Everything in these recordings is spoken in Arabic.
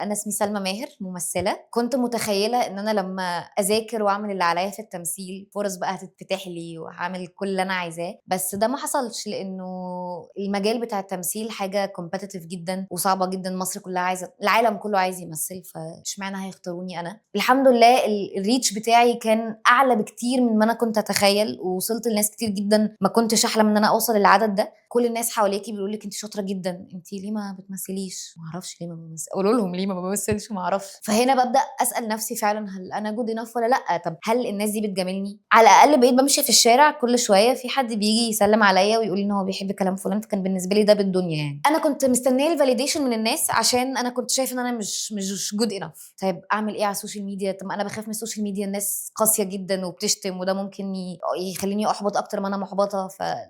أنا اسمي سلمى ماهر، ممثلة. كنت متخيلة إن أنا لمّا أذاكر وأعمل اللي عليَّ في التمثيل، فرص بقى هتتفتح لي وهاعمل كل اللي أنا عايزاه، بس ده ما حصلش لإنه المجال بتاع التمثيل حاجة competitive جدًا وصعبة جدًا، مصر كلها عايزة، العالم كله عايز يمثل، فاشمعنى هيختاروني أنا؟ الحمد لله الreach بتاعي كان أعلى بكتير من ما أنا كنت أتخيل، ووصلت لناس كتير جدًا ما كنتش أحلم إن أنا أوصل للعدد ده. كل الناس حواليكِ بيقولوا لِك أنتِ شاطرة جدًا، أنتِ ليه ما بتمثليش؟ ما أعرفش ليه ما قولوا لهم ليه ما بامثلش، ما أعرفش. فهنا بابدأ أسأل نفسي فعلًا هل أنا good enough والّا لأ؟ طب هل الناس دي بتجاملني؟ على الأقل بقيت بامشي في الشارع كل شوية في حد بييجي يسلم عليَّ ويقول لي إن هو بيحب كلام فلان، فكان بالنسبة لي ده بالدنيا يعني. أنا كنت مستنية الvalidation من الناس عشان أنا كنت شايفة إن أنا مش good enough. طيب أعمل إيه على السوشيال ميديا؟ طب ما أنا باخاف من السوشيال ميديا، الناس قاسية جدًا وبتشتم وده ممكن يخلّيني أحبط أكتر ما أنا محبطة،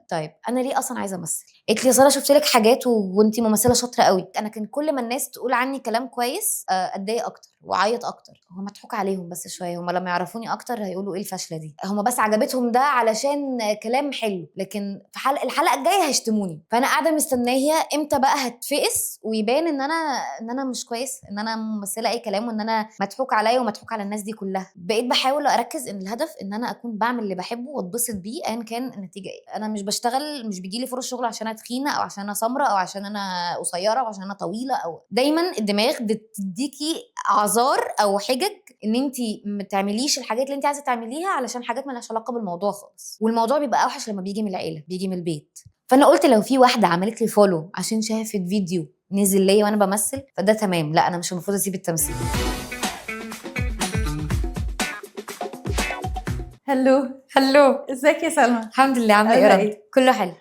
طيب أنا ليه أصلًا عايزة أمثل؟ قالت لي: يا سارة شُفت لِك حاجات وأنتِ ممثلة شاطرة أوي. أنا كان كل ما الناس تقول عني كلام كويس أتضايق أكتر وأعيط أكتر. هو مضحوك عليهم بس شوية، هُم لمّا يعرفوني أكتر هيقولوا إيه الفاشلة دي؟ هُم بس عجبتهم ده علشان كلام حلو، لكن في الحلقة الجاية هيشتموني. فأنا قاعدة مستنية إمتى بقى هاتفقس ويبان إن أنا مش كويسة، إن أنا ممثلة أي كلام وإن أنا مضحوك عليَّ ومضحوك على الناس دي كلها. بقيت باحاول أركّز إن الهدف إن أنا أكون باعمل اللي باحبه واتبسط بيه أيًا كان النتيجة إيه. أنا مش بييجي لي فرص شغل عشان أنا تخينة أو عشان أنا سمرا أو عشان أنا قصيرة أو عشان أنا طويلة، أو دايمًا الدماغ بتدّيكِ أعذار أو حِجج إن أنتِ ما تعمليش الحاجات اللي أنتِ عايزة تعمليها علشان حاجات ما لهاش علاقة بالموضوع خالص، والموضوع بيبقى أوحش لمّا بييجي من العيلة، بييجي من البيت. فأنا قُلت لو في واحدة عملت لي follow عشان شافت فيديو نزل ليّا وأنا بامثل، فده تمام، لأ أنا مش المفروض أسيب التمثيل. هلو. هلو، ازيك يا سلمى؟ الحمد لله. عاملة إيه يا عامله رضوى؟ ايه؟ كله حلو.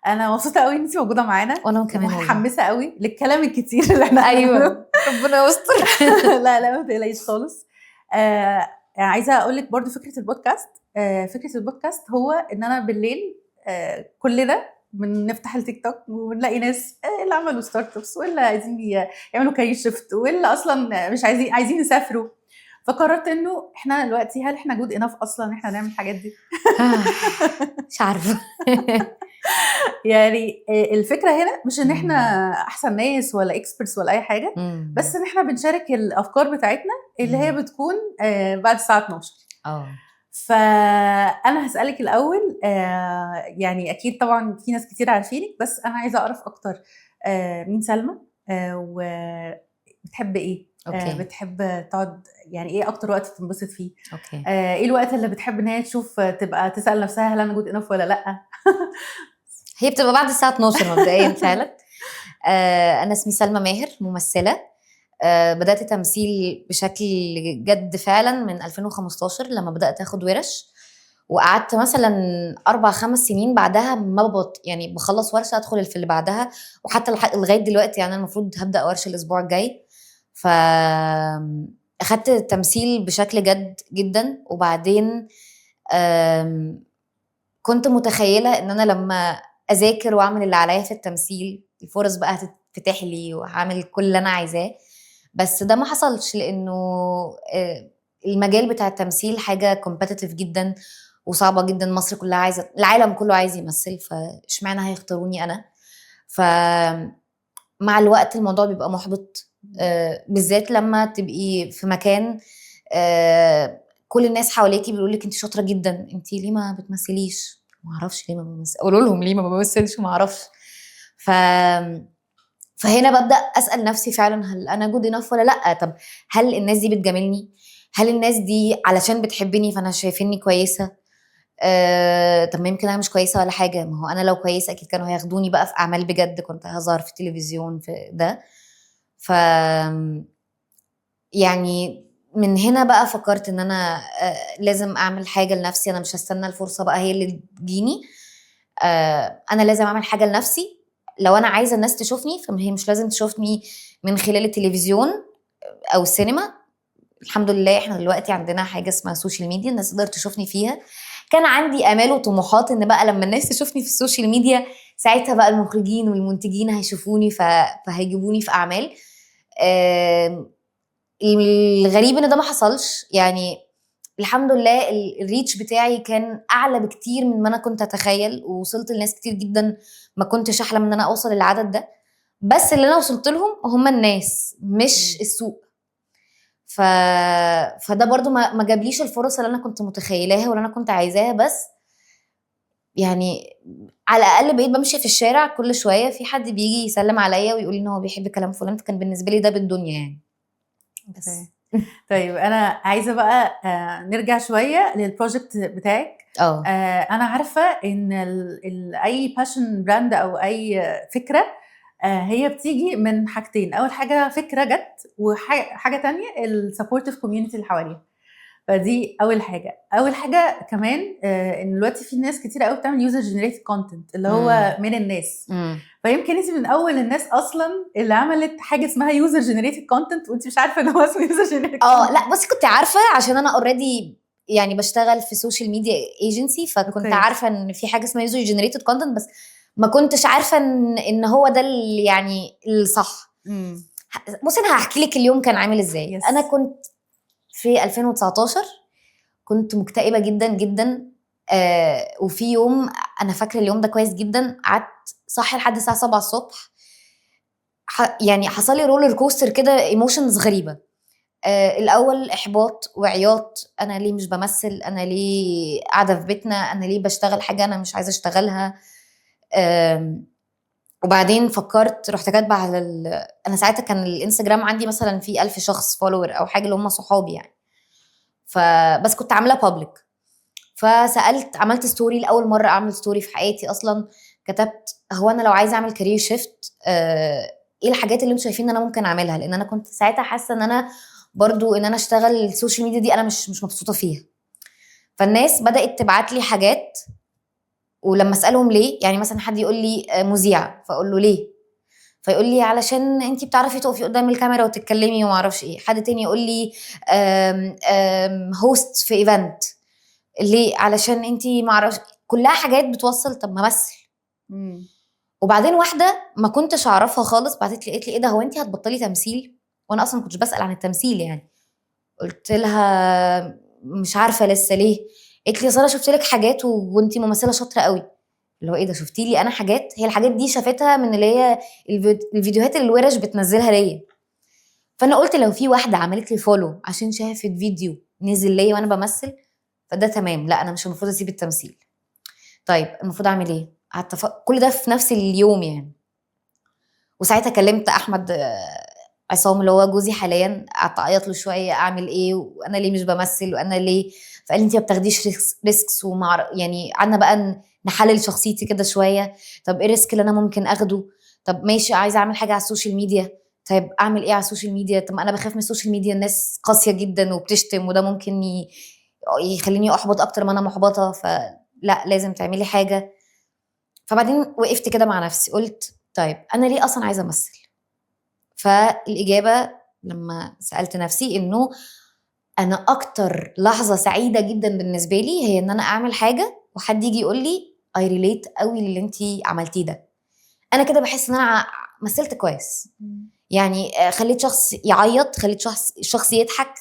انا مبسوطه قوي ان انت موجوده معانا وأنا كمان والله. ومتحمسه قوي للكلام الكتير اللي احنا هنعمله. أيوه، ربنا يستر. لا لا، ما تقلقيش خالص. عايزه اقول لك برضو فكره البودكاست. فكره البودكاست هو ان انا بالليل كلنا بنفتح التيك توك ونلاقي ناس اللي عملوا ستارت ابس واللي عايزين يعملوا كارير شيفت واللي اصلا مش عايزين يسافروا. فقررت انه احنا دلوقتي هل احنا جود انف اصلا احنا نعمل الحاجات دي؟ مش عارفة. يعني الفكرة هنا مش ان احنا احسن ناس ولا اكسبرتس ولا اي حاجة، بس ان احنا بنشارك الافكار بتاعتنا اللي هي بتكون بعد الساعة 12. فانا هسألك الاول، يعني اكيد طبعا في ناس كتير عارفينك، بس انا عايزة اعرف اكتر مين سلمى، وبتحب ايه؟ أوكي. بتحب تقعد يعني ايه اكتر وقت تنبسط فيه؟ أوكي. ايه الوقت اللي بتحب ان هي تشوف تبقى تسأل نفسها هل انا جود انف ولا لا؟ هي بتبقى بعد الساعة 12 مبدئيًا فعلًا. أنا اسمي سلمى ماهر، ممثلة. بدأت تمثيل بشكل جَد فعلًا من 2015 لمّا بدأت آخُد وِرَش، وقعدت مثلًا 4، 5 سنين بعدها ما يعني باخلّص ورشة أدخل في اللي بعدها، وحتى لغاية دلوقتي يعني أنا المفروض هابدأ ورشة الأسبوع الجاي. أخدت التمثيل بشكل جَد جدًا، وبعدين كنت متخيلة إن أنا لمّا أذاكر وأعمل اللي عليَّ في التمثيل، الفرص بقى هتتفتح لي وهاعمل كل اللي أنا عايزاه، بس ده ما حصلش لإنه المجال بتاع التمثيل حاجة competitive جدًا وصعبة جدًا، مصر كلها عايزة، العالم كله عايز يمثل، فاشمعنى هيختاروني أنا؟ مع الوقت الموضوع بيبقى مُحبِط، بالذات لمّا تبقي في مكان كل الناس حواليكِ بيقولوا لِك أنتِ شاطرة جدًا، أنتِ ليه ما بتمثليش؟ ما أعرفش ليه ما قولوا لهم ليه ما بامثلش، ما أعرفش. ف فهنا بابدأ أسأل نفسي فعلًا هل أنا good enough والّا لأ؟ طب هل الناس دي بتجاملني؟ هل الناس دي علشان بتحبني فأنا شايفينّي كويسة؟ طب ما يمكن أنا مش كويسة ولا حاجة، ما هو أنا لو كويسة أكيد كانوا هياخدوني بقى في أعمال بجد، كنت هاظهر في التلفزيون في ده. ف يعني من هنا بقى فكرت إن أنا لازم أعمل حاجة لنفسي، أنا مش هاستنى الفرصة بقى هي اللي تجيني، أنا لازم أعمل حاجة لنفسي. لو أنا عايزة الناس تشوفني فهي مش لازم تشوفني من خلال التلفزيون أو السينما. الحمد لله إحنا دلوقتي عندنا حاجة اسمها social media الناس تقدر تشوفني فيها. كان عندي آمال وطموحات إن بقى لمّا الناس تشوفني في السوشيال ميديا ساعتها بقى المخرجين والمنتجين هيشوفوني فهيجيبوني في أعمال. آمم الغريب إن ده ما حصلش، يعني الحمد لله الreach بتاعي كان أعلى بكتير من ما أنا كنت أتخيل، ووصلت لناس كتير جدًا ما كنتش أحلم إن أنا أوصل للعدد ده. بس اللي انا وصلت لهم هم الناس مش مم. السوق. ف... فده برضو ما جابليش الفرص اللي انا كنت متخيلاها واللي انا كنت عايزاها. بس يعني على الاقل بقيت بمشي في الشارع كل شويه في حد بيجي يسلم عليا ويقول لي ان هو بيحب كلام فلان، كان بالنسبه لي ده بالدنيا يعني. بس اوكي. طيب انا عايزه بقى نرجع شويه للبروجكت بتاعك. اه انا عارفه ان اي باشن براند او اي فكره هي بتيجي من حاجتين. اول حاجه فكره جت، وحاجه تانية السبورتيف كوميونتي اللي حواليها. فدي اول حاجه كمان ان دلوقتي في ناس كتير قوي بتعمل يوزر جنريتد كونتنت اللي هو من الناس. امم فيمكن انت من اول الناس اصلا اللي عملت حاجه اسمها يوزر جنريتد كونتنت وانت مش عارفه ان هو اسمه يوزر جنريتد كونتنت. لا بصي كنت عارفه عشان انا اوريدي يعني بشتغل في سوشيال ميديا ايجنسي، فكنت اوكي. عارفه ان في حاجه اسمها يوزر جنريتد كونتنت، بس ما كنتش عارفه ان هو ده اللي يعني الصح. امم. بصي انا هحكي لك اليوم كان عامل ازاي. يس. انا كنت في 2019 كنت مكتئبه جدا جدا. وفي يوم انا فاكره اليوم ده كويس جدا، قعدت صاحيه لحد الساعه 7 الصبح. يعني حصل لي رولر كوستر كده، ايموشنز غريبه. الاول احباط وعياط، انا ليه مش بمثل، انا ليه قاعده في بيتنا، انا ليه بشتغل حاجه انا مش عايزه اشتغلها. آم، وبعدين فكرت، رحت كاتبه على انا ساعتها كان الانستجرام عندي مثلا في 1000 شخص فولور او حاجه اللي هم صحابي يعني. فبس كنت عامله بابليك. فسالت، عملت ستوري لاول مره اعمل ستوري في حياتي اصلا. كتبت هو انا لو عايزه اعمل كارير شيفت ايه الحاجات اللي انتوا شايفين ان انا ممكن اعملها، لان انا كنت ساعتها حاسه ان انا برضو ان انا اشتغل السوشيال ميديا دي انا مش مبسوطه فيها. فالناس بدات تبعت لي حاجات، ولما اسالهم ليه، يعني مثلا حد يقول لي مذيعه، فاقول له ليه، فيقول لي علشان انتي بتعرفي تقفي قدام الكاميرا وتتكلمي وما اعرفش ايه. حد تاني يقول لي هوست في ايفنت، ليه، علشان انتي ما اعرفش. كلها حاجات بتوصل، طب ما امثل. امم. وبعدين واحده ما كنتش اعرفها خالص بعتت لي قالت لي ايه ده، هو انتي هتبطلي تمثيل؟ وانا اصلا ما كنتش بسال عن التمثيل يعني. قلت لها مش عارفه لسه ليه. قالت لي اصل انا شفت لك حاجات وانتي ممثله شاطره قوي. اللي هو ايه ده، شفتي لي انا حاجات؟ هي الحاجات دي شافتها من اللي هي الفيديوهات اللي الورش بتنزلها ليا. فانا قلت لو في واحده عملت لي فولو عشان شافت فيديو نزل ليا وانا بمثل، فده تمام. لا انا مش المفروض اسيب التمثيل. طيب المفروض اعمل ايه؟ قعدت كل ده في نفس اليوم يعني. وساعتها كلمت احمد عصام اللي هو جوزي حاليا، قعدت اعيط له شويه اعمل ايه وانا ليه مش بمثل وانا ليه. فقال لي انت ما بتاخديش ريسكس يعني قعدنا بقى نحلل شخصيتي كده شويه. طب ايه الريسك اللي انا ممكن اخده؟ طب ماشي عايزه اعمل حاجه على السوشيال ميديا، طيب اعمل ايه على السوشيال ميديا؟ طب انا بخاف من السوشيال ميديا، الناس قاسيه جدا وبتشتم وده ممكن يخليني احبط اكتر ما انا محبطه، فلا لازم تعملي حاجه. فبعدين وقفت كده مع نفسي قلت طيب انا ليه اصلا عايزه امثل؟ فالاجابه لما سالت نفسي انه انا اكتر لحظه سعيده جدا بالنسبه لي هي ان انا اعمل حاجه وحد يجي يقول لي اي ريليت قوي للي انت عملتيه ده. انا كده بحس ان انا مثلت كويس. يعني خليت شخص يعيط، خليت شخص يضحك،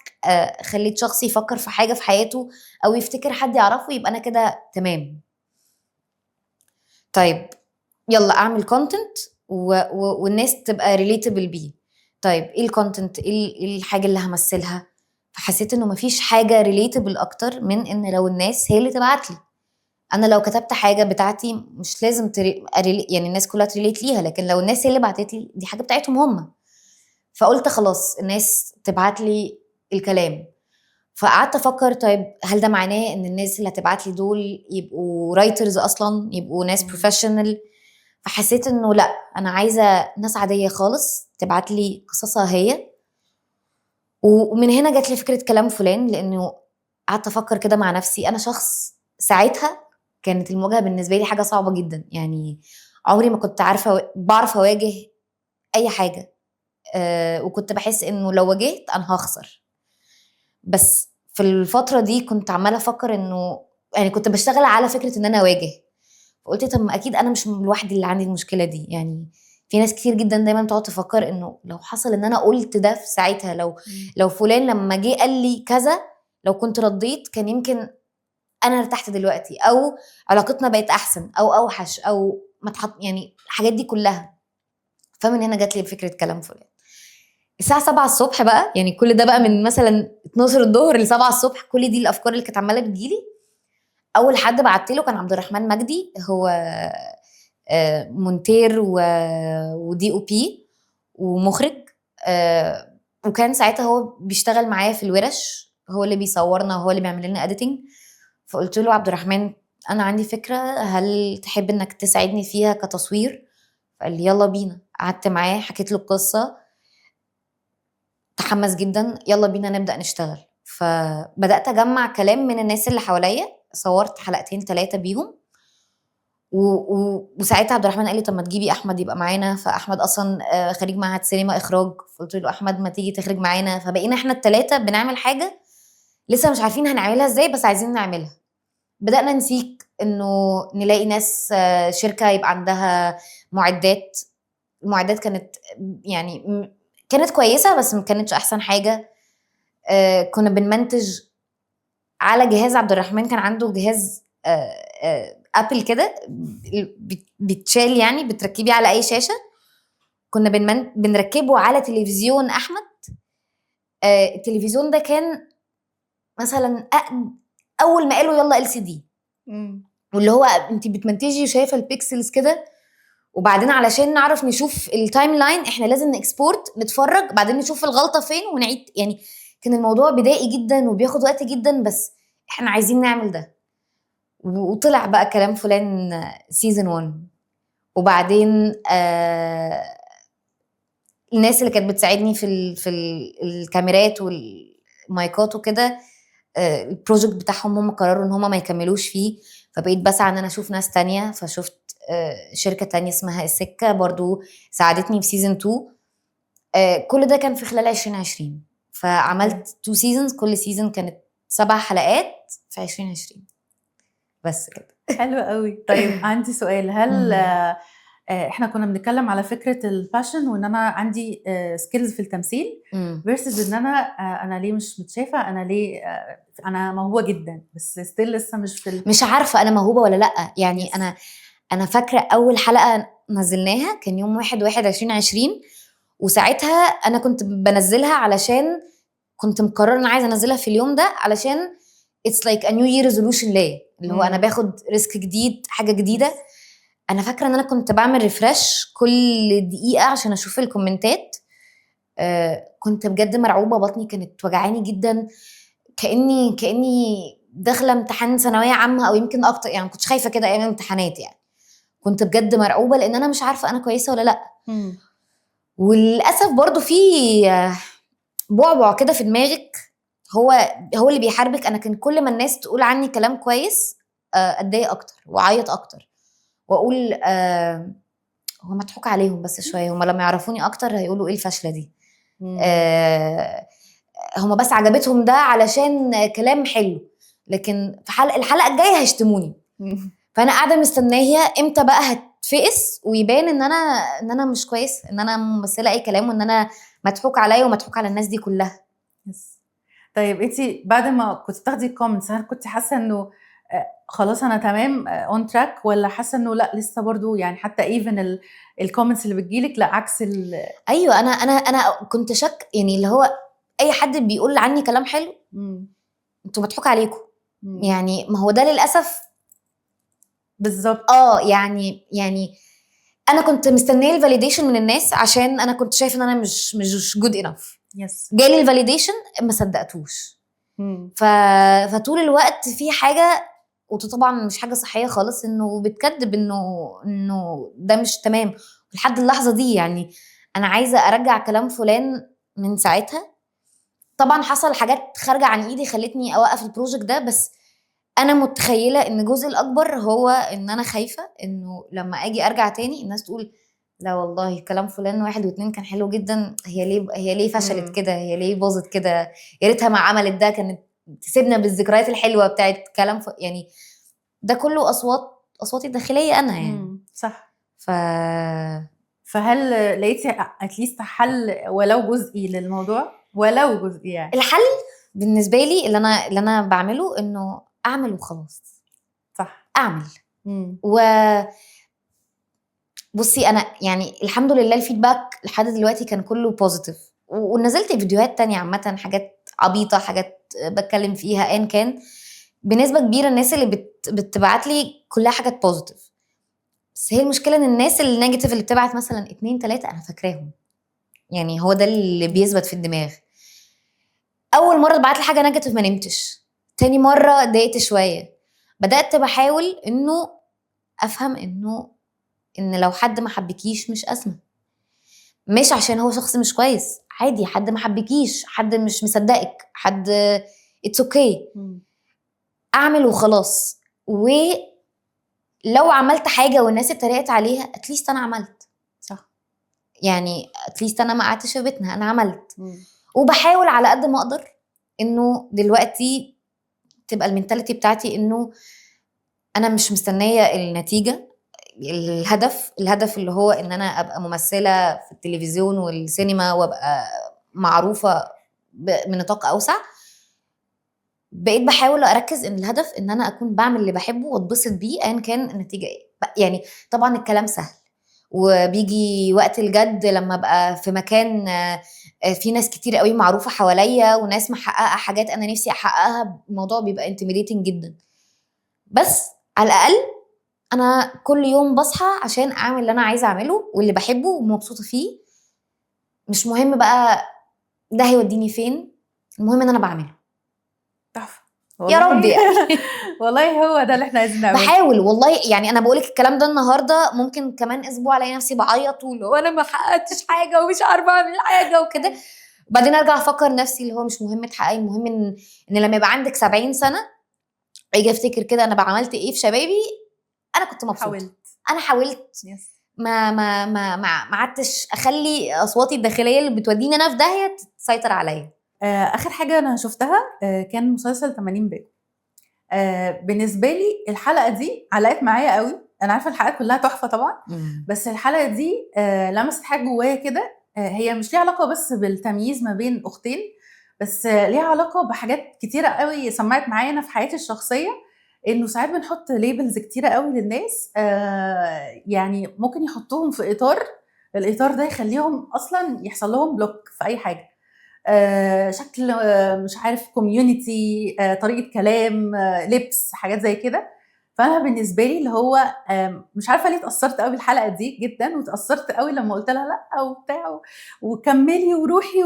خليت شخص يفكر في حاجه في حياته او يفتكر حد يعرفه، يبقى انا كده تمام. طيب يلا اعمل كونتنت والناس تبقى ريليتبل بيه. طيب ايه الكونتنت، إيه الحاجه اللي همثلها؟ فحسيت انه مفيش حاجه ريليتبل اكتر من ان لو الناس هي اللي تبعت لي. انا لو كتبت حاجه بتاعتي مش لازم يعني الناس كلها تريليت ليها، لكن لو الناس هي اللي بعتت لي دي حاجه بتاعتهم هم. فقلت خلاص الناس تبعت لي الكلام. فقعدت افكر طيب هل ده معناه ان الناس اللي هتبعت لي دول يبقوا رايترز اصلا، يبقوا ناس بروفيشنال؟ فحسيت انه لا، انا عايزه ناس عاديه خالص تبعت لي قصصها هي. ومن هنا جات لي فكره كلام فلان، لانه قعدت افكر كده مع نفسي. انا شخص ساعتها كانت المواجهه بالنسبه لي حاجه صعبه جدا يعني. عمري ما كنت عارفه بعرف اواجه اي حاجه. وكنت بحس انه لو واجهت انا هخسر. بس في الفتره دي كنت عماله افكر انه يعني كنت بشتغل على فكره ان انا اواجه. فقلت طب ما اكيد انا مش لوحدي اللي عندي المشكله دي يعني. في ناس كتير جدا دايما تقعد تفكر انه لو حصل ان انا قلت ده في ساعتها، لو فلان لما جه قال لي كذا، لو كنت رديت كان يمكن انا ارتحت دلوقتي، او علاقتنا بقت احسن او اوحش او ما يعني الحاجات دي كلها. فمن هنا جات لي فكره كلام فلان. الساعه 7 الصبح بقى، يعني كل ده بقى من مثلا 12 الظهر ل 7 الصبح، كل دي الافكار اللي كانت عماله بتجيلي. اول حد بعت له كان عبد الرحمن مجدي، هو مونتير ودي او بي ومخرج. وكان ساعتها هو بيشتغل معايا في الورش، هو اللي بيصورنا وهو اللي بيعمل لنا اديتنج. فقلت له عبد الرحمن انا عندي فكره، هل تحب انك تساعدني فيها كتصوير؟ فقال لي يلا بينا. قعدت معاه حكيت له القصه، تحمس جدا، يلا بينا نبدا نشتغل. فبدات اجمع كلام من الناس اللي حواليا، صورت حلقتين 3 بيهم. وساعتها عبد الرحمن قال لي طب ما تجيبي احمد يبقى معانا، فاحمد اصلا خريج معهد سينما اخراج. فقلت له احمد ما تيجي تخرج معانا. فبقينا احنا ال3 بنعمل حاجه لسه مش عارفين هنعملها ازاي، بس عايزين نعملها. بدأنا نسيك انه نلاقي ناس، شركة يبقى عندها معدات. المعدات كانت يعني كانت كويسة بس ما كانتش احسن حاجة. كنا بنمنتج على جهاز عبد الرحمن، كان عنده جهاز ابل كده بتشال، يعني بتركبيه على اي شاشة. كنا بنركبه على تلفزيون احمد. التلفزيون ده كان مثلا اول ما قالوا يلا LCD، واللي هو انت بتمنتجي وشايفه البيكسلز كده. وبعدين علشان نعرف نشوف التايم لاين احنا لازم نكسبورت، نتفرج بعدين نشوف الغلطه فين ونعيد. يعني كان الموضوع بدائي جدا وبياخد وقت جدا، بس احنا عايزين نعمل ده. وطلع بقى كلام فلان سيزون 1. وبعدين الناس اللي كانت بتساعدني الكاميرات والمايكات وكده، البروجكت بتاعهم هم قرروا ان هم ما يكملوش فيه. فبقيت بسعى ان انا اشوف ناس تانية. فشفت شركة تانية اسمها السكة برضو ساعدتني في سيزن 2. كل ده كان في خلال 2020. فعملت 2 سيزونز، كل سيزون كانت 7 حلقات في 2020 بس كده. حلو قوي. طيب عندي سؤال، هل احنا كنا بنتكلم على فكره الباشن وان انا عندي سكيلز في التمثيل فيرسز ان انا ليه مش متشافه، انا ليه انا موهوبه جدا بس ستيل لسه مش عارفه انا موهوبه ولا لا. يعني Yes. انا فاكره اول حلقه نزلناها كان يوم 1/1/2020. وساعتها انا كنت بنزلها علشان كنت مقرره ان عايزه انزلها في اليوم ده، علشان it's like a new year resolution ليا، اللي هو انا باخد ريسك جديد، حاجه جديده. انا فاكره ان انا كنت بعمل ريفرش كل دقيقه عشان اشوف الكومنتات. كنت بجد مرعوبه، بطني كانت وجعاني جدا، كاني داخله امتحان ثانويه عامه او يمكن اكتر. يعني كنت خايفه كده ايام الامتحانات، يعني كنت بجد مرعوبه لان انا مش عارفه انا كويسه ولا لا. وللاسف برضو في بعبع كده في دماغك، هو اللي بيحاربك. انا كان كل ما الناس تقول عني كلام كويس اتضايق اكتر واعيط اكتر واقول هو مضحوك عليهم بس شويه، هم لما يعرفوني اكتر هيقولوا ايه الفشله دي. هم بس عجبتهم ده علشان كلام حلو، لكن في الحلقه الجايه هيشتموني. فانا قاعده مستنيه امتى بقى هتفقس ويبان ان انا مش كويس، ان انا ممثله اي كلام، وان انا مضحوك عليا ومضحوك على الناس دي كلها. طيب انت بعد ما كنت بتاخدي الكومنتس هل كنت حاسه انه خلاص انا تمام اون تراك، ولا حاسه انه لا لسه برضو يعني حتى ايفن الكومنتس اللي بتجيلك لا عكس ايوه انا كنت شك، يعني اللي هو اي حد بيقول عني كلام حلو انتوا مضحوك عليكم. يعني ما هو ده للاسف بالظبط. يعني انا كنت مستنيه الفاليديشن من الناس عشان انا كنت شايفه ان انا مش جود انف. جالي الفاليديشن ما صدقتوش. فطول الوقت في حاجه، وطبعا مش حاجه صحيه خالص، انه بتكذب انه ده مش تمام. لحد اللحظه دي يعني انا عايزه ارجع كلام فلان من ساعتها. طبعا حصل حاجات خارجه عن ايدي خلتني اوقف البروجكت ده، بس انا متخيله ان الجزء الاكبر هو ان انا خايفه انه لما اجي ارجع تاني الناس تقول لا والله كلام فلان 1 و2 كان حلو جدا، هي ليه فشلت كده، هي ليه باظت كده، يا ريتها ما عملت ده، كانت تسيبنا بالذكريات الحلوه بتاعت كلام يعني ده كله اصواتي الداخليه انا يعني. صح. ف فهل لقيتي اتليست حل ولو جزئي للموضوع؟ ولو جزئي يعني. الحل بالنسبه لي اللي انا بعمله انه اعمل وخلاص. صح. اعمل بصي انا يعني الحمد لله الفيدباك لحد دلوقتي كان كله بوزيتيف، ونزلت فيديوهات تانية عامة، حاجات عبيطة، حاجات بتكلم فيها ايا كان. بنسبة كبيرة الناس اللي بتبعت لي كلها حاجات بوزيتيف، بس هي المشكلة ان الناس النيجاتيف اللي بتبعت مثلا 2 3 انا فاكراهم، يعني هو ده اللي بيثبت في الدماغ. اول مرة بعت لي حاجة نيجاتيف ما نمتش، تاني مرة اتضايقت شوية، بدأت بحاول انه افهم ان لو حد ما حبكيش مش ازمة، مش عشان هو شخص مش كويس، عادي حد ما حبكيش، حد مش مصدقك، حد اتس اوكي اعمل وخلاص. ولو عملت حاجه والناس اتريقت عليها اتليست انا عملت صح. يعني، اتليست انا ما قعدتش في بيتنا، انا عملت. وبحاول على قد ما اقدر انه دلوقتي تبقى المينتاليتي بتاعتي انه انا مش مستنيه النتيجه، الهدف اللي هو ان انا ابقى ممثله في التلفزيون والسينما وابقى معروفه بنطاق اوسع. بقيت بحاول اركز ان الهدف ان انا اكون بعمل اللي بحبه واتبسط بيه ايا كان النتيجه ايه. يعني طبعا الكلام سهل، وبيجي وقت الجد لما ابقى في مكان في ناس كتير قوي معروفه حواليا وناس محققه حاجات انا نفسي احققها، الموضوع بيبقى انتميديتنج جدا. بس على الاقل انا كل يوم بصحى عشان اعمل اللي انا عايزه اعمله واللي بحبه ومبسوطه فيه، مش مهم بقى ده هيوديني فين، المهم ان انا بعمله. تحفه يا والله. رب يعني. والله هو ده اللي احنا عايزين نعمله. بحاول والله، يعني انا بقولك الكلام ده النهارده، ممكن كمان اسبوع الاقي نفسي بعيط وانا ما حققتش حاجه ومش عارفه اعمل حاجه وكده، وبعدين ارجع افكر نفسي اللي هو مش مهم تحققي، المهم ان لما يبقى عندك 70 سنه اجي افتكر كده انا عملت ايه في شبابي، انا كنت مبسوطه، حاولت. انا حاولت، يس. ما قعدتش اخلي اصواتي الداخليه اللي بتوديني انا في داهيه تسيطر عليا. اخر حاجه انا شفتها كان مسلسل 80 باب. بالنسبه لي الحلقه دي علقت معايا قوي. انا عارفه الحلقات كلها تحفه طبعا، بس الحلقه دي لمست حاجه جوايا كده. هي مش ليها علاقه بس بالتمييز ما بين اختين، بس ليها علاقه بحاجات كتيره قوي سمعت معايا انا في حياتي الشخصيه. انه ساعات بنحط ليبلز كتيره قوي للناس، يعني ممكن يحطوهم في اطار، الاطار ده يخليهم اصلا يحصل لهم بلوك في اي حاجه. شكل، مش عارف، كوميونتي، طريقه كلام، لبس، حاجات زي كده. فانا بالنسبه لي اللي هو مش عارفه ليه اتاثرت قوي بالحلقه دي جدا، واتاثرت قوي لما قلت لها لا وبتاع وكملي وروحي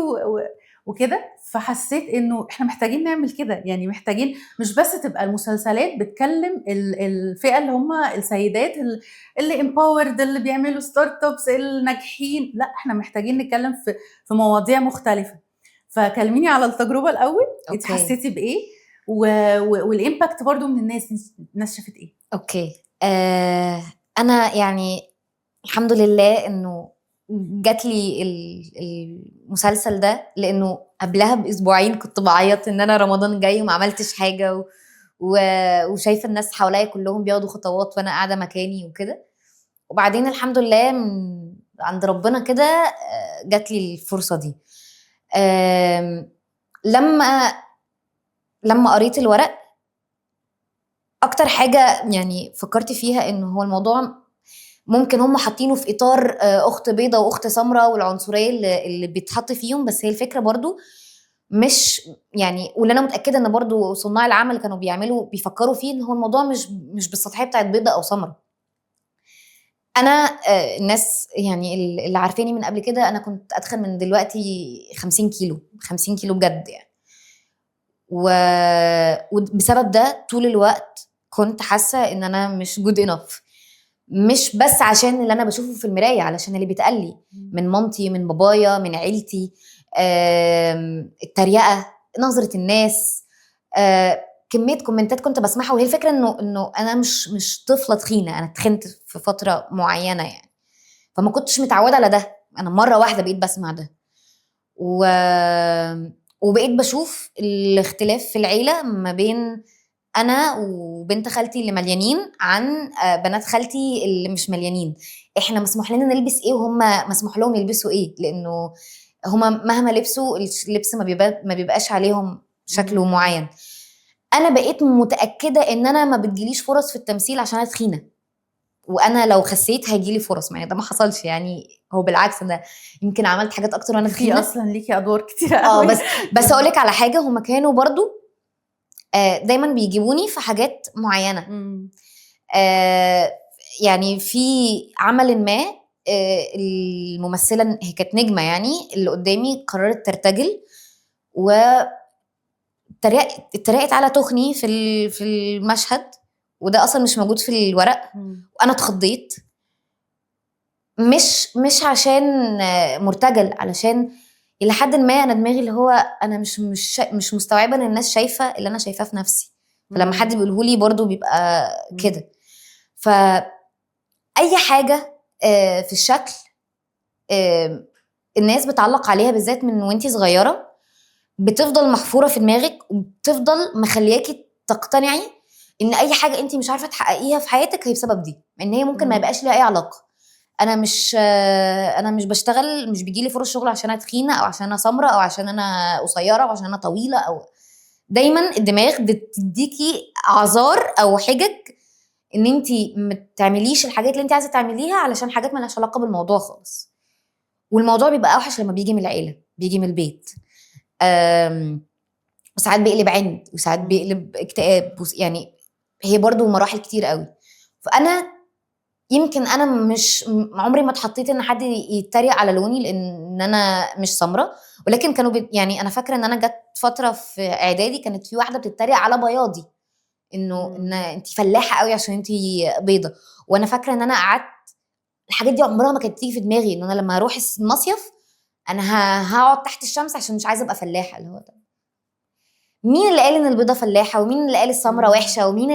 وكده. فحسيت انه احنا محتاجين نعمل كده، يعني محتاجين مش بس تبقى المسلسلات بتكلم الفئه اللي هم السيدات اللي امباورد، اللي بيعملوا ستارت ابس، الناجحين. لا، احنا محتاجين نتكلم في مواضيع مختلفه. فكلميني على التجربه الاول، انت اوكي حسيتي بايه والامباكت برضو من الناس شافت ايه؟ اوكي. انا يعني الحمد لله انه جات لي المسلسل ده، لانه قبلها باسبوعين كنت بعيط ان انا رمضان جاي وما عملتش حاجه وشايفه الناس حواليا كلهم بياخدوا خطوات وانا قاعده مكاني وكده. وبعدين الحمد لله من عند ربنا كده جات لي الفرصه دي. لما قريت الورق اكتر حاجه يعني فكرت فيها انه هو الموضوع ممكن هم حاطينه في اطار اخت بيضه واخت سمراء والعنصريه اللي بيتحط فيهم، بس هي الفكره برضو مش يعني، واللي انا متاكده ان برضو صناع العمل كانوا بيفكروا فيه ان هو الموضوع مش بالسطحيه بتاعت بيضه او سمراء. انا الناس يعني اللي عارفيني من قبل كده انا كنت ادخل من دلوقتي 50 كيلو 50 كيلو بجد يعني. وبسبب ده طول الوقت كنت حاسه ان انا مش جود انف، مش بس عشان اللي انا بشوفه في المرايه، علشان اللي بيتقال لي من مامتي، من بابايا، من عيلتي، التريقه، نظره الناس، كميه كومنتات كنت بسمعها. وهي الفكره انه انا مش طفله تخينه، انا اتخنت في فتره معينه يعني، فما كنتش متعوده على ده. انا مره واحده بقيت بسمع ده وبقيت بشوف الاختلاف في العيله ما بين انا وبنت خالتي اللي مليانين عن بنات خالتي اللي مش مليانين. احنا مسموح لنا نلبس ايه وهم مسموح لهم يلبسوا ايه، لانه هما مهما لبسوا اللبس ما بيبقاش عليهم شكله معين. انا بقيت متاكده ان انا ما بتجيليش فرص في التمثيل عشان انا تخينه، وانا لو خسيت هيجيلي فرص، يعني ده ما حصلش، يعني هو بالعكس انا يمكن عملت حاجات اكتر وانا في تخينه. اصلا ليكي ادوار كتيره قوي. بس اقول لك على حاجه، هما كانوا برضو دايما بيجيبوني في حاجات معينه. يعني في عمل ما الممثله هي كانت نجمه يعني اللي قدامي قررت ترتجل، اتريقت على تخني في المشهد، وده اصلا مش موجود في الورق. وانا اتخضيت، مش عشان مرتجل، علشان الى حد ما انا دماغي اللي هو انا مش مستوعبه ان الناس شايفه اللي انا شايفاه في نفسي، فلما حد بيقوله لي برضو بيبقى كده. فاي حاجه في الشكل الناس بتعلق عليها بالذات من وانتي صغيره، بتفضل محفوره في دماغك، وبتفضل مخلياكي تقتنعي ان اي حاجه انتي مش عارفه تحققيها في حياتك هي بسبب دي، ان هي ممكن ما يبقاش ليها اي علاقه. انا مش بشتغل، مش بيجيلي فرص شغل عشان انا تخينه او عشان انا سمراء او عشان انا قصيره او عشان انا طويله، او دايما الدماغ بتديكي اعذار او حجج ان انت ما تعمليش الحاجات اللي انت عايزه تعمليها علشان حاجات ما لهاش علاقه بالموضوع خالص. والموضوع بيبقى اوحش لما بيجي من العيله، بيجي من البيت. وساعات بيقلب عند، وساعات بيقلب اكتئاب، يعني هي برضو مراحل كتير قوي. فانا يمكن انا مش عمري ما اتحطيت ان حد يتريق على لوني لان انا مش سمراء، ولكن كانوا يعني انا فاكره ان انا جت فتره في اعدادي كانت في واحده بتتريق على بياضي، انه ان انت فلاحه قوي عشان انت بيضه. وانا فاكره ان انا قعدت الحاجات دي عمرها ما كانت تيجي في دماغي ان انا لما اروح المصيف انا هقعد تحت الشمس عشان مش عايزه ابقى فلاحه. اللي هو ده مين اللي قال ان البيضه فلاحه، ومين اللي قال السمره وحشه، ومين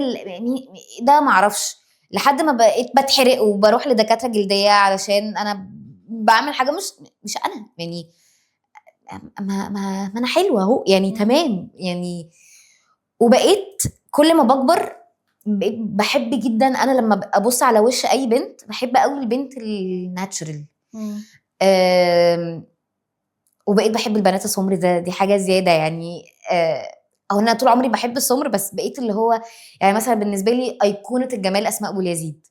ده ما اعرفش، لحد ما بقيت بتحرق وبروح لدكاتره جلديه علشان انا بعمل حاجه مش انا يعني. ما انا حلوه اهو يعني تمام يعني. وبقيت كل ما بكبر بقيت بحب جدا، انا لما ابص على وش اي بنت بحب قوي البنت الناتشرال. وبقيت بحب البنات السمر، دي حاجه زياده يعني. او انا طول عمري بحب السمر، بس بقيت اللي هو يعني مثلا بالنسبه لي ايقونه الجمال اسماء ابو اليزيد.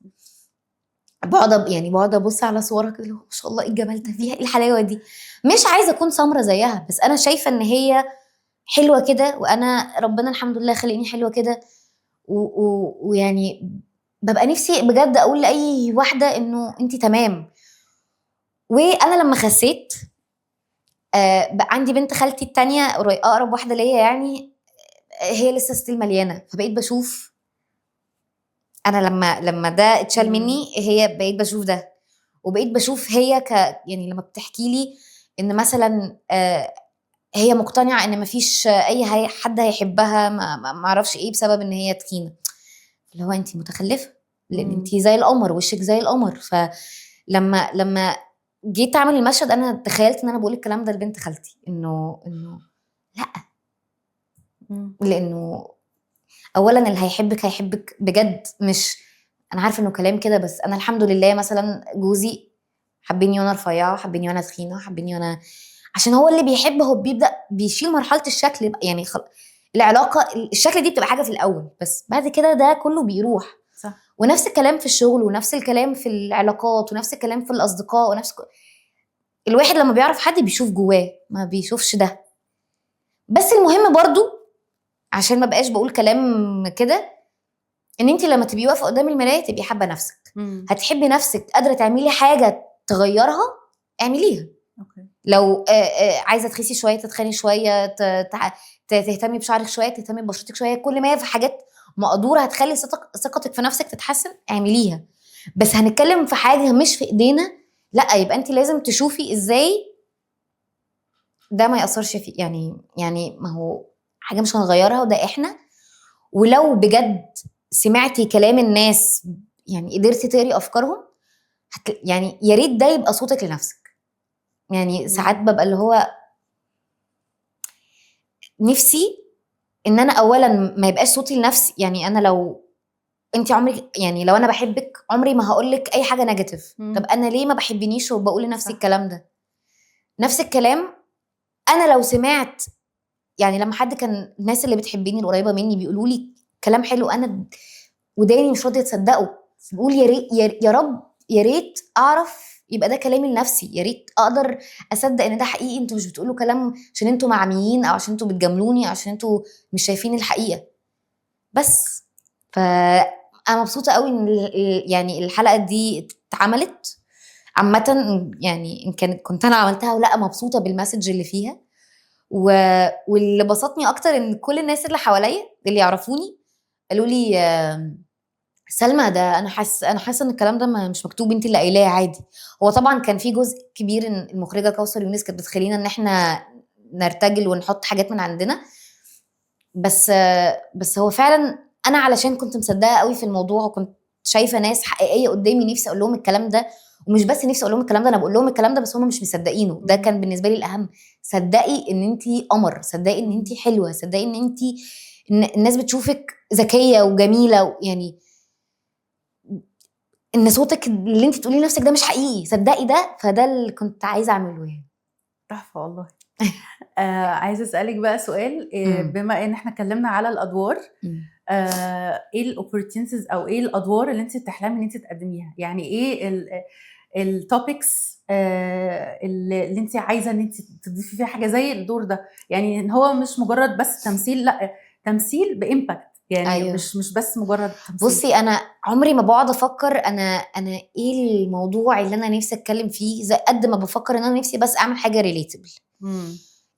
بقعد ابص على صورها كده، ما شاء الله ايه الجمال ده فيها، ايه الحلاوه دي. مش عايزه اكون سمره زيها، بس انا شايفه ان هي حلوه كده، وانا ربنا الحمد لله خلقني حلوه كده. ويعني ببقى نفسي بجد اقول لاي واحده انه انت تمام. وانا لما خسيت بقى عندي بنت خالتي التانية اقرب واحده ليا يعني، هي لسه ستيل مليانه. فبقيت بشوف انا لما ده اتشال مني، هي بقيت بشوف ده. وبقيت بشوف هي يعني لما بتحكي لي ان مثلا هي مقتنعه ان مفيش اي حد هيحبها ما اعرفش ايه بسبب ان هي تخينه. اللي هو انت متخلفه، لان انت زي القمر، وشك زي القمر. فلما جيت اعمل المشهد انا تخيلت ان انا بقول الكلام ده لبنت خالتي، انه لا، لانه اولا اللي هيحبك بجد. مش انا عارفه انه كلام كده، بس انا الحمد لله مثلا جوزي حبيني وانا رفيعه، حبيني وانا تخينه، حبيني وانا، عشان هو اللي بيحب هو بيبدا بيشيل مرحله الشكل بقى يعني العلاقه الشكل دي بتبقى حاجه في الاول، بس بعد كده ده كله بيروح. صح. ونفس الكلام في الشغل، ونفس الكلام في العلاقات، ونفس الكلام في الاصدقاء، الواحد لما بيعرف حد بيشوف جواه، ما بيشوفش ده. بس المهم برضو عشان ما بقاش بقول كلام كده، ان انت لما تبقي واقفه قدام المرايه تبقي حابه نفسك. هتحبي نفسك، قادره تعملي حاجه تغيرها اعمليها. أوكي. لو عايزه تخسي شويه تتخني شويه، تهتمي بشعرك شويه، تهتمي ببشرتك شويه، كل ما هي في حاجات مقدوره هتخلي ثقتك في نفسك تتحسن اعمليها. بس هنتكلم في حاجه مش في ايدينا، لا يبقى انت لازم تشوفي ازاي ده ما ياثرش في يعني ما هو حاجه مش هنغيرها، وده احنا. ولو بجد سمعتي كلام الناس يعني قدرتي تقري افكارهم، يعني يا ريت ده يبقى صوتك لنفسك. يعني ساعات ببقى اللي هو نفسي ان انا اولا ما يبقاش صوتي لنفسي. يعني انا لو انت عمرك يعني لو انا بحبك عمري ما هقولك اي حاجه نيجاتيف. طب انا ليه ما بحبنيش وبقول لنفسي الكلام ده؟ نفس الكلام انا لو سمعت، يعني لما حد كان الناس اللي بتحبني القريبه مني بيقولوا لي كلام حلو، انا وداني مش راضيه تصدقه. بقول يا رب يا ريت اعرف يبقى ده كلامي لنفسي، يا ريت اقدر اصدق ان ده حقيقي. انتوا مش بتقولوا كلام عشان انتوا معميين او عشان انتوا بتجاملوني او عشان انتوا مش شايفين الحقيقه بس. فانا مبسوطه قوي ان يعني الحلقه دي اتعملت عامه، يعني ان كنت انا عملتها ولا مبسوطه بالمسج اللي فيها. واللي بسطني اكتر ان كل الناس اللي حواليا اللي يعرفوني قالوا لي سلمى ده انا حاسه ان الكلام ده مش مكتوب، انت اللي قايلاه عادي. هو طبعا كان في جزء كبير ان المخرجه كوثر يونس كانت بتخلينا ان احنا نرتجل ونحط حاجات من عندنا، بس هو فعلا انا علشان كنت مصدقه قوي في الموضوع وكنت شايفه ناس حقيقيه قدامي نفسي اقول لهم الكلام ده، ومش بس نفسي اقول لهم الكلام ده، انا بقول لهم الكلام ده بس هم مش مصدقينه. ده كان بالنسبه لي الاهم. صدقي ان انت قمر، صدقي ان انت حلوه، صدقي ان انت الناس بتشوفك ذكيه وجميله، يعني ان صوتك اللي انت تقولي لنفسك ده مش حقيقي، صدقي ده. فده اللي كنت عايزه اعمله يعني. تحفه والله. عايزه اسالك بقى سؤال، مم. بما ان احنا اتكلمنا على الادوار، مم. ايه الاوبورتيونيتيز او ايه الادوار اللي انت بتحلمي ان انت تقدميها؟ يعني ايه التوبكس اللي انت عايزه ان انت تضيفي فيها حاجه زي الدور ده؟ يعني ان هو مش مجرد بس تمثيل، لا تمثيل بامباكت، يعني ايوه مش بس مجرد تمثيل. بصي، انا عمري ما بقعد افكر انا ايه الموضوع اللي انا نفسي اتكلم فيه، زي قد ما بفكر ان انا نفسي بس اعمل حاجه ريليتبل.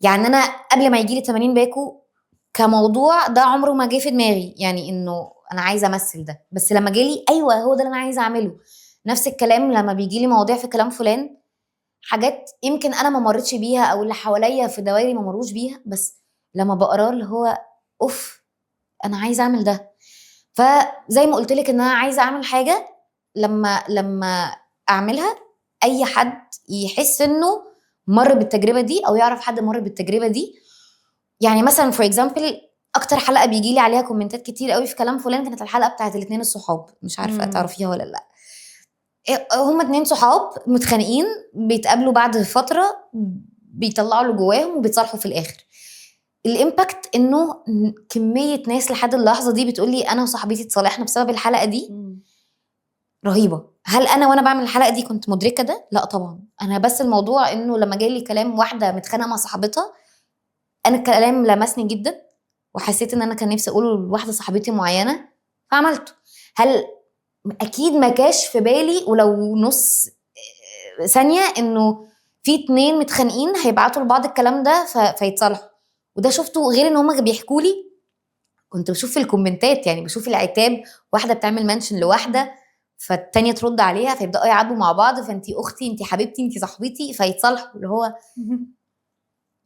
يعني انا قبل ما يجي لي 80 باكو كموضوع ده عمره ما جه في دماغي، يعني انه انا عايزه امثل ده، بس لما جالي ايوه هو ده اللي انا عايزه اعمله. نفس الكلام لما بيجي لي مواضيع في كلام فلان، حاجات يمكن انا ما مرتش بيها او اللي حواليا في دوائري ما مروش بيها، بس لما بقراه اللي هو اوف انا عايزه اعمل ده. فزي ما قلت لك ان انا عايزه اعمل حاجه لما اعملها اي حد يحس انه مر بالتجربه دي او يعرف حد مر بالتجربه دي. يعني مثلا فور اكزامبل اكتر حلقه بيجي لي عليها كومنتات كتير قوي في كلام فلان كانت الحلقه بتاعت الاثنين الصحاب، مش عارفه تعرفيها ولا لا. هما اتنين صحاب متخانقين بيتقابلوا بعد فتره، بيطلعوا اللي جواهم وبيتصالحوا في الاخر. الامباكت انه كميه ناس لحد اللحظه دي بتقولي انا وصاحبتي اتصالحنا بسبب الحلقه دي رهيبه. هل انا وانا بعمل الحلقه دي كنت مدركه ده؟ لا طبعا. انا بس الموضوع انه لما جالي كلام واحده متخانقه مع صاحبتها، انا الكلام لمسني جدا وحسيت ان انا كان نفسي اقوله لواحده صاحبتي معينه فعملته. هل اكيد ما كاش في بالي ولو نص ثانيه انه في اتنين متخانقين هيبعتوا لبعض الكلام ده فيتصالحوا؟ وده شفته غير ان هم بيحكوا لي، كنت بشوف في الكومنتات، يعني بشوف العتاب، واحده بتعمل منشن لواحده فالتانية ترد عليها فيبداوا يعاتبوا مع بعض، فانتي اختي، انتي حبيبتي، انتي صاحبتي، فيتصالحوا. اللي هو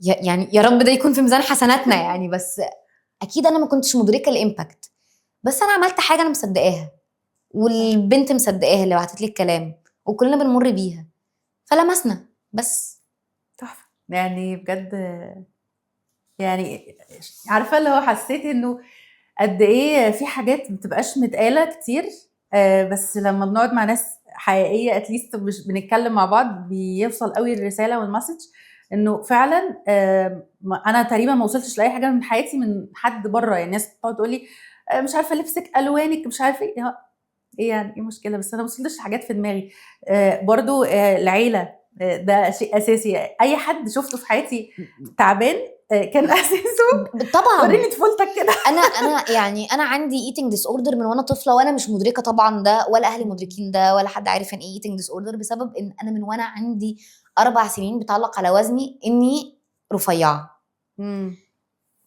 يعني يا رب ده يكون في ميزان حسناتنا يعني. بس اكيد انا ما كنتش مدركه الامباكت، بس انا عملت حاجه انا مصدقاها والبنت مصدقاها اللي بعتت لي الكلام وكلنا بنمر بيها فلمسنا بس. تحفه يعني بجد. يعني عارفه اللي هو حسيت انه قد ايه في حاجات ما بتبقاش متقاله كتير، بس لما بنقعد مع ناس حقيقيه اتليست مش بنتكلم مع بعض بيوصل قوي الرساله والمسج انه فعلا. انا تقريبا ما وصلتش لاي حاجه من حياتي من حد بره. يعني الناس بتقعد تقول لي مش عارفه لبسك، الوانك، مش عارفه ايه يعني ايه المشكله، بس انا ما وصلتش حاجات في دماغي. برضو العيله، ده شيء اساسي. اي حد شفته في حياتي تعبان كان اساسه طبعا. وريني طفولتك كده. انا يعني انا عندي ايتنج ديس اوردر من وانا طفله، وانا مش مدركه طبعا ده، ولا اهلي مدركين ده، ولا حد عارف ان ايه ايتنج ديس اوردر، بسبب ان انا من وانا عندي 4 سنين بتعلق على وزني اني رفيعه.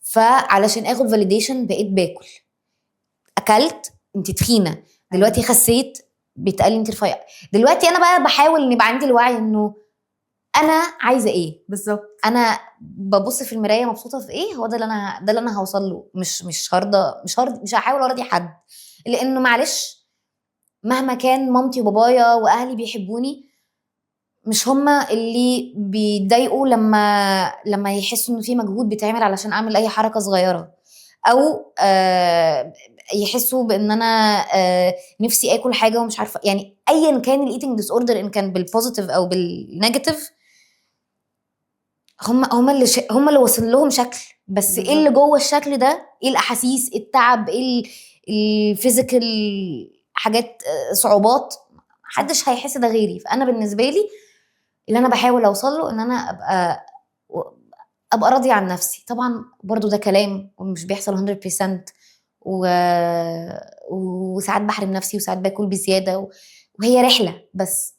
فعلشان اخد فاليديشن بقيت باكل. اكلت انت تخينه، دلوقتي خسيت بيتقال لي انت رفيعه. دلوقتي انا بقى بحاول ان يبقى عندي الوعي انه انا عايزه ايه بالظبط. انا ببص في المرايه مبسوطه في ايه، هو ده اللي انا هوصل له. مش هرضى، مش هحاول ارضي حد، لانه معلش مهما كان مامتي وبابايا واهلي بيحبوني مش هما اللي بيتضايقوا لما يحسوا انه في مجهود بيتعمل علشان اعمل اي حركه صغيره، او يحسوا بان انا نفسي اكل حاجه ومش عارفه. يعني ايا كان الايتنج ديس اوردر، ان كان بالبوزيتيف او بالنيجاتيف، هم اللي وصل لهم شكل. بس ايه اللي جوه الشكل ده؟ ايه الاحاسيس، التعب، ايه الفيزيكال حاجات صعوبات محدش هيحس ده غيري. فانا بالنسبه لي اللي انا بحاول اوصل له ان انا ابقى راضيه عن نفسي. طبعا برضو ده كلام ومش بيحصل 100%، وساعات بحرم نفسي وساعات باكل بزياده وهي رحله، بس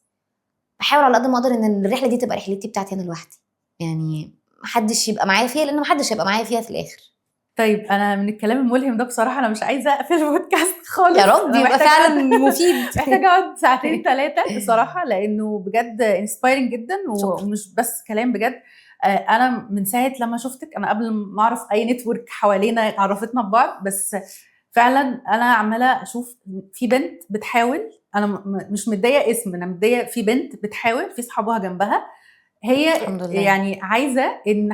بحاول على قد ما اقدر ان الرحله دي تبقى رحلتي بتاعتي انا لوحدي، يعني محدش يبقى معايا فيها، لان محدش هيبقى معايا فيها في الاخر. طيب انا من الكلام الملهم ده بصراحه انا مش عايزه اقفل البودكاست خالص. يا رب انا يبقى محتاجه فعلا اقعد مفيد. محتاجه اقعد ساعتين 3 بصراحه، لانه بجد انسبايرنج جدا شكرا. ومش بس كلام بجد. انا من ساعه لما شفتك، انا قبل ما اعرف اي نتورك حوالينا عرفتنا ببعض، بس فعلا انا عماله اشوف في بنت بتحاول. انا مش متضايقه اسم، انا متضايقه في بنت بتحاول، في صحابها جنبها، هي الحمد لله. يعني عايزه ان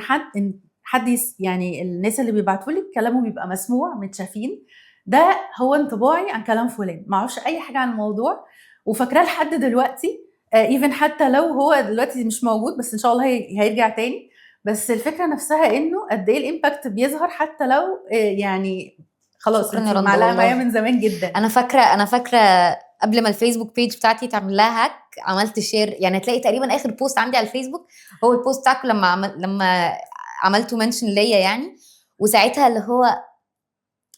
حد يعني الناس اللي بيبعتوا لي كلامهم بيبقى مسموع متشافين. ده هو انطباعي عن كلام فلان، ما اعرفش اي حاجه عن الموضوع وفاكراه لحد دلوقتي. ايفن حتى لو هو دلوقتي مش موجود، بس ان شاء الله هيرجع تاني. بس الفكره نفسها انه قد ايه الامباكت بيظهر حتى لو يعني خلاص شكرا انت يا رندا معلقه معايا والله. من زمان جدا. انا فاكره قبل ما الفيسبوك بيج بتاعتي تعمل لها هاك عملت شير، يعني هتلاقي تقريبا اخر بوست عندي على الفيسبوك هو البوست بتاعكم لما عملتوا منشن ليا يعني. وساعتها اللي هو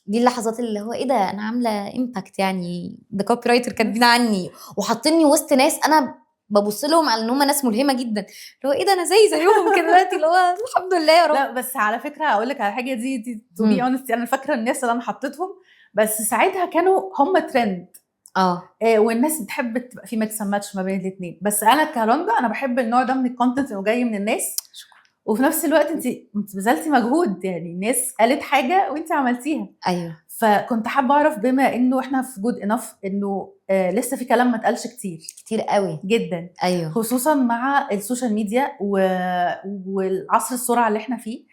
دي اللحظات اللي هو ايه ده، انا عامله امباكت، يعني ده كوبي رايتر كاتبين عني وحاطيني وسط ناس انا ببص لهم على ان هم ناس ملهمه جدا، اللي هو ايه ده انا زيهم كده دلوقتي، اللي هو الحمد لله يا رب. لا بس على فكره اقول لك على حاجه، دي تو بي اونست، انا فاكره الناس اللي انا حطيتهم، بس ساعتها كانوا هم ترند. والناس بتحب تبقى في ميكس اند ماتش ما بين الاثنين. بس انا كرندا انا بحب النوع ده من الكونتنت انه جاي من الناس، وفي نفس الوقت انت بذلتي مجهود، يعني الناس قالت حاجه وانت عملتيها. ايوه. فكنت حابه اعرف بما انه احنا في جود انف انه لسه في كلام ما اتقالش كتير قوي جدا. ايوه. خصوصا مع السوشيال ميديا والعصر السرعه اللي احنا فيه.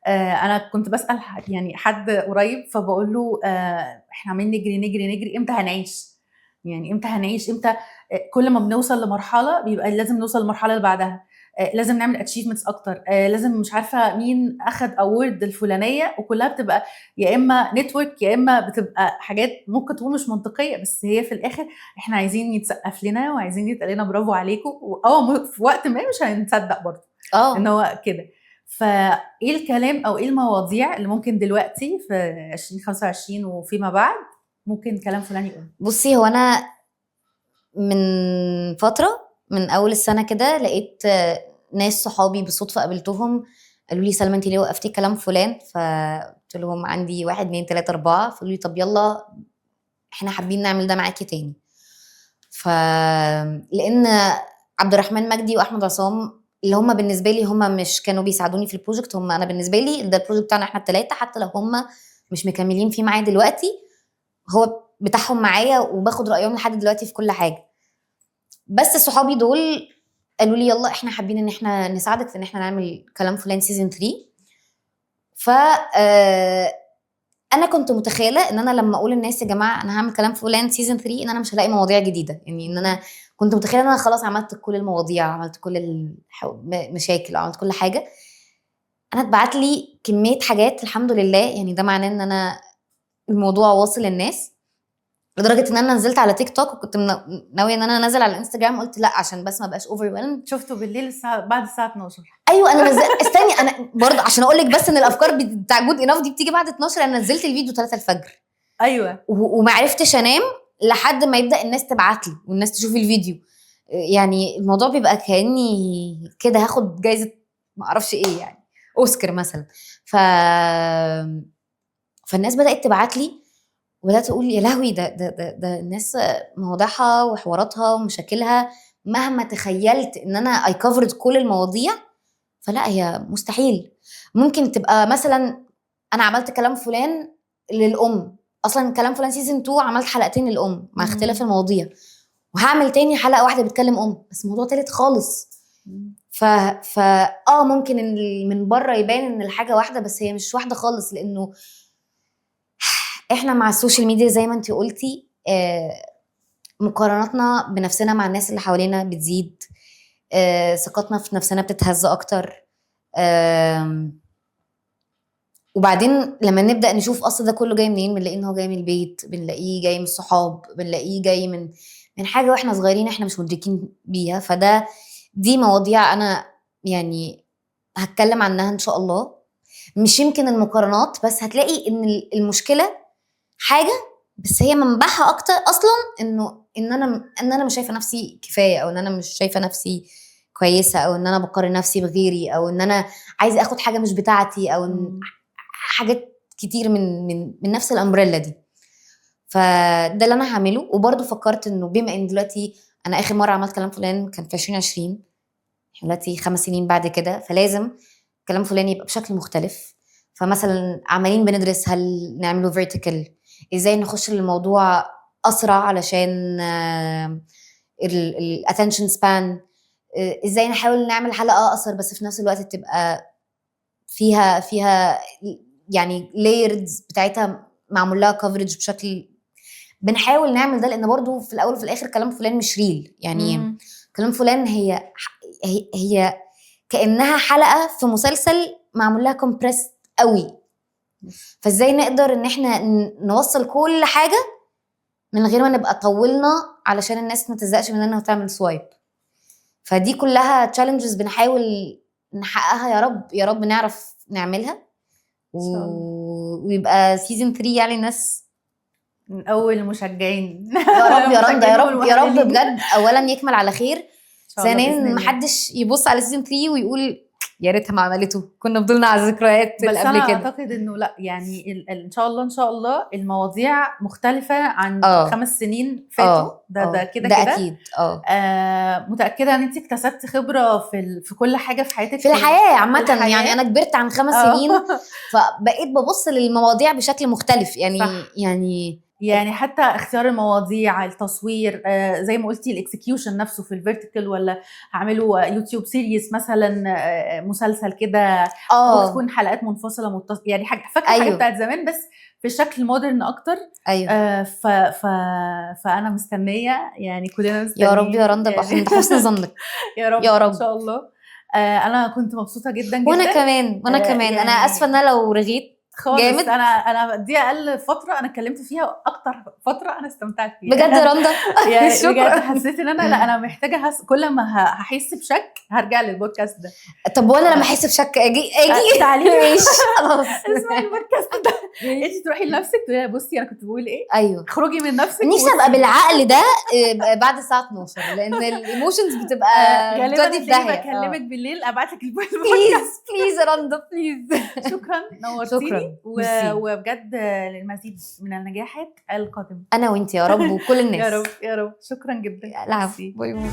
انا كنت بسال يعني حد قريب، فبقول له احنا عمالين نجري نجري نجري، امتى هنعيش؟ يعني امتى هنعيش؟ امتى كل ما بنوصل لمرحله بيبقى لازم نوصل للمرحله اللي بعدها، لازم نعمل اتشيفمنتس اكتر، لازم مش عارفه مين اخد اوورد الفلانيه، وكلها بتبقى يا اما نتورك يا اما بتبقى حاجات ممكن تكون مش منطقيه، بس هي في الاخر احنا عايزين يتسقف لنا وعايزين يتقال لنا برافو عليكم. في وقت ما مش هنصدق برضه ان هو كده. فايه الكلام او ايه المواضيع اللي ممكن دلوقتي في 2025 وفيما بعد ممكن كلام فلان يقول؟ بصي، هو انا من فتره، من اول السنه كده، لقيت ناس صحابي بالصدفه قابلتهم قالوا لي سلمى انت ليه وقفتي كلام فلان؟ فقلت لهم عندي 1 2 3 4. فقالوا لي طب يلا احنا حابين نعمل ده معاكي تاني. لان عبد الرحمن مجدي واحمد عصام اللي هم بالنسبه لي هم مش كانوا بيساعدوني في البروجكت، هم انا بالنسبه لي ده البروجكت بتاعنا احنا الثلاثه، حتى لو هم مش مكملين فيه معايا دلوقتي هو بتاعهم معايا وباخد رايهم لحد دلوقتي في كل حاجه. بس صحابي دول قالوا لي يلا احنا حابين ان احنا نساعدك في ان احنا نعمل كلام فلان سيزون 3. ف انا كنت متخيله ان انا لما اقول للناس يا جماعه انا هعمل كلام فلان سيزون 3 ان انا مش هلاقي مواضيع جديده، يعني ان انا كنت متخيله ان انا خلاص عملت كل المواضيع، عملت كل المشاكل، عملت كل حاجه. انا اتبعت لي كميه حاجات الحمد لله، يعني ده معناه ان انا الموضوع واصل للناس، لدرجه ان انا نزلت على تيك توك وكنت ناويه ان انا انزل على الانستجرام، قلت لا عشان بس ما بقاش اوفر. شفته بالليل بعد الساعه 12. ايوه انا استني انا برضه عشان اقول لك بس ان الافكار بتاع جود اناف دي بتيجي بعد 12. انا نزلت الفيديو 3 الفجر. ايوه. وما عرفتش انام لحد ما يبدا الناس تبعت لي والناس تشوف الفيديو. يعني الموضوع بيبقى كاني كده هاخد جايزه ما اعرفش ايه، يعني اوسكار مثلا. فالناس بدات تبعت لي وبدات تقول يا لهوي ده الناس مواضيعها وحواراتها ومشاكلها مهما تخيلت ان انا اي كفرد كل المواضيع، فلا هي مستحيل. ممكن تبقى مثلا انا عملت كلام فلان للام، اصلا كلام فلان سيزون 2 عملت حلقتين للام مع اختلاف المواضيع، وهعمل تاني حلقه واحده بتكلم بس موضوع تالت خالص. ف ممكن ان من بره يبان ان الحاجه واحده، بس هي مش واحده خالص، لانه احنا مع السوشيال ميديا زي ما انتي قلتي مقارناتنا بنفسنا مع الناس اللي حوالينا بتزيد، ثقتنا في نفسنا بتتهز اكتر. وبعدين لما نبدا نشوف اصل ده كله جاي منين، بنلاقي ان هو جاي من البيت، بنلاقيه جاي من الصحاب، بنلاقيه جاي من حاجه واحنا صغيرين احنا مش مدركين بيها. دي مواضيع انا يعني هتكلم عنها ان شاء الله. مش يمكن المقارنات بس، هتلاقي ان المشكله حاجه بس هي منبعها اكتر اصلا ان انا مش شايفه نفسي كفايه، او ان انا مش شايفه نفسي كويسه، او ان انا بقارن نفسي بغيري، او ان انا عايزه اخد حاجه مش بتاعتي، او إن حاجات كتير من نفس الامبريلا دي. فده اللي انا هعمله. وبرضه فكرت انه بما ان دلوقتي انا اخر مره عملت كلام فلان كان في 2020، احنا دلوقتي 5 سنين بعد كده، فلازم كلام فلان يبقى بشكل مختلف. فمثلا عمالين بندرس هل نعمله فيرتيكال، ازاي نخش الموضوع اسرع علشان الاتنشن سبان، ازاي نحاول نعمل حلقه اقصر بس في نفس الوقت تبقى فيها يعني layers بتاعتها معمول لها coverage بشكل. بنحاول نعمل ده لان برضو في الاول وفي الاخر كلام فلان مش ريل يعني. كلام فلان هي كانها حلقه في مسلسل معمول لها كومبريس قوي. فازاي نقدر ان احنا نوصل كل حاجه من غير ما نبقى طولنا علشان الناس ما تزهقش مننا وتعمل سوايب. فدي كلها تشالنجز بنحاول نحققها، يا رب يا رب نعرف نعملها ويبقى سيزون 3 يعني الناس من اول المشجعين. يا رب يا رب يا رب يا رب والمحللين. بجد. اولا يكمل على خير، إن شاء الله بإذن ثانيا الله. محدش يبص على سيزون 3 ويقول يا ريتها ما عملته، كنا فضلنا على الذكريات بس اللي انا قبل كده. اعتقد انه لا يعني ان شاء الله ان شاء الله المواضيع مختلفه عن 5 سنين فاتوا. ده كده ده كده اكيد. متاكده ان انت اكتسبت خبره في كل حاجه في حياتك، في الحياه عامه. الحياة. يعني انا كبرت عن 5 سنين فبقيت ببص للمواضيع بشكل مختلف يعني. صح. يعني حتى اختيار المواضيع، التصوير، زي ما قلتي الاكسكيوشن نفسه في الفيرتيكال، ولا هعمله يوتيوب سيريز مثلا، مسلسل كده، او تكون حلقات منفصله يعني فاكره حاجات بتاعت زمان بس في شكل مودرن اكتر. ايوه. فانا مستنيه يعني، كلنا مستنيين. يا رب يا رندا بقى عند حسن ظنك. يا رب يا رب ان شاء الله. انا كنت مبسوطه جدا جدا. وانا كمان يعني انا اسفه ان انا لو رغيت خالص. جامد. انا دي اقل فتره انا اتكلمت فيها، اكتر فتره انا استمتعت فيها بجد يا رندا. يعني شكرا. بجد حسيت ان انا محتاجه كل ما هحس بشك هرجع للبودكاست ده. طب وانا لما احس بشك اجي تعالي ماشي خلاص اسمعي البودكاست ده. انت تروحي لنفسك تقولي بصي انا كنت بقول ايه. ايوه اخرجي من نفسك. نفسي ابقى بالعقل ده بعد الساعه 12 لان الايموشنز بتبقى غالبا بتودي في داهيه. بكلمك بالليل ابعت لك البودكاست. بليز يا رندا بليز. شكرا نورتيني. شكرا وبجد للمزيد من النجاحات القادمه. انا وانت يا رب وكل الناس. يا رب يا رب. شكرا جدا. العفو. باي باي.